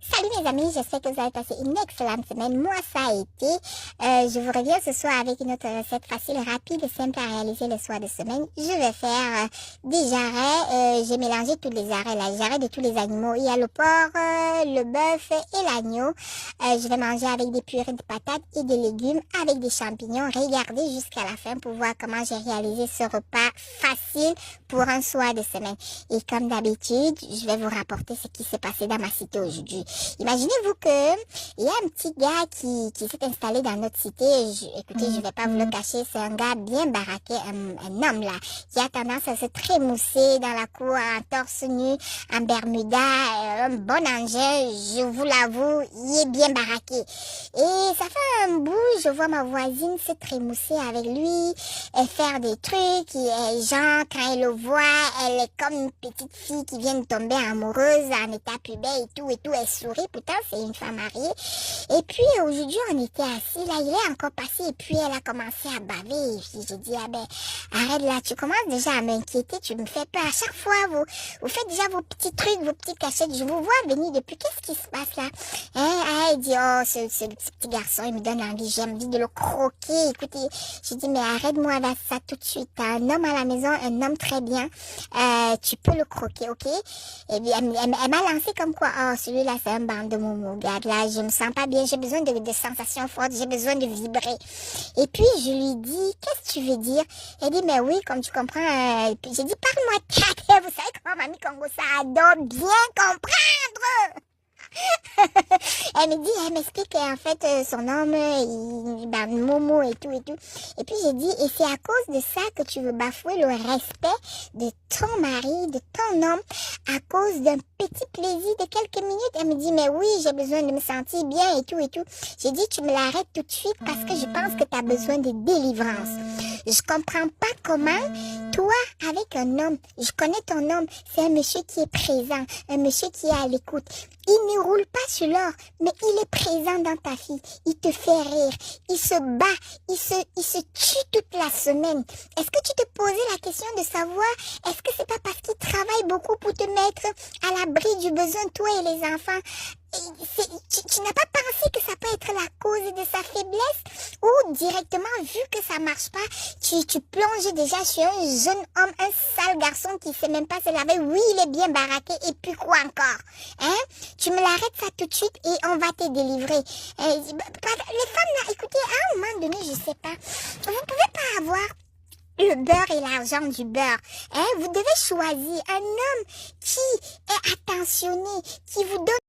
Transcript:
Salut mes amis, j'espère que vous avez passé une excellente semaine. Moi, ça a été. Je vous reviens ce soir avec une autre recette facile, rapide et simple à réaliser le soir de semaine. Je vais faire des jarrets. J'ai mélangé tous les jarrets, là, les jarrets de tous les animaux. Il y a le porc, le bœuf et l'agneau. Je vais manger avec des purées de patates et des légumes avec des champignons. Regardez jusqu'à la fin pour voir comment j'ai réalisé ce repas facile pour un soir de semaine. Et comme d'habitude, je vais vous rapporter ce qui s'est passé dans ma cité aujourd'hui. Imaginez-vous que il y a un petit gars qui s'est installé dans notre cité. Écoutez, je vais pas vous le cacher, c'est un gars bien baraqué, un homme là, qui a tendance à se trémousser dans la cour en torse nu, en bermuda, un bon engin, je vous l'avoue, il est bien baraqué. Et ça fait un bout, je vois ma voisine se trémousser avec lui, et faire des trucs, et genre, quand elle le voit, elle est comme une petite fille qui vient de tomber amoureuse en état pubère et tout, elle sourit, pourtant c'est une femme mariée. Et puis aujourd'hui on était assis, là il est encore passé et puis elle a commencé à baver. Et puis j'ai dit, ah ben arrête là, tu commences déjà à m'inquiéter, tu me fais peur. À chaque fois vous faites déjà vos petits trucs, vos petites cachettes, je vous vois venir depuis, qu'est-ce qui se passe là? Elle dit, oh ce petit garçon il me donne envie, j'ai envie de le croquer. Écoutez, j'ai dit, mais arrête-moi là ça tout de suite, t'as un homme à la maison, un homme très bien, tu peux le croquer, ok? Et puis elle m'a lancé comme quoi, oh celui-là c'est un bande de moumou, regarde là, je me sens pas bien, j'ai besoin de sensations fortes, j'ai besoin de vibrer. Et puis je lui dis, qu'est-ce que tu veux dire? Elle dit, mais oui, comme tu comprends, puis j'ai dit, parle-moi de caca, vous savez comment Mamie Congo ça adore bien comprendre. Elle m'explique en fait son homme, Momo et tout. Et puis j'ai dit, et c'est à cause de ça que tu veux bafouer le respect de ton mari, de ton homme, à cause d'un petit plaisir de quelques minutes. Elle me dit, mais oui, j'ai besoin de me sentir bien et tout. J'ai dit, tu me l'arrêtes tout de suite parce que je pense que tu as besoin de délivrance. Je comprends pas comment, toi, avec un homme, je connais ton homme, c'est un monsieur qui est présent, un monsieur qui est à l'écoute. Il ne roule pas sur l'or, mais il est présent dans ta vie. Il te fait rire, il se bat, il se tue toute la semaine. Est-ce que tu te posais la question de savoir, est-ce que c'est pas parce qu'il travaille beaucoup pour te mettre à l'abri du besoin, toi et les enfants? Tu n'as pas pensé que ça peut être la cause de sa faiblesse ou directement vu que ça marche pas, tu plonges déjà sur un jeune homme, un sale garçon qui sait même pas se laver. Oui, il est bien baraqué et puis quoi encore? Hein? Tu me l'arrêtes ça tout de suite et on va te délivrer. Les femmes là, écoutez, à un moment donné, je sais pas, vous pouvez pas avoir le beurre et l'argent du beurre. Hein? Vous devez choisir un homme qui est attentionné, qui vous donne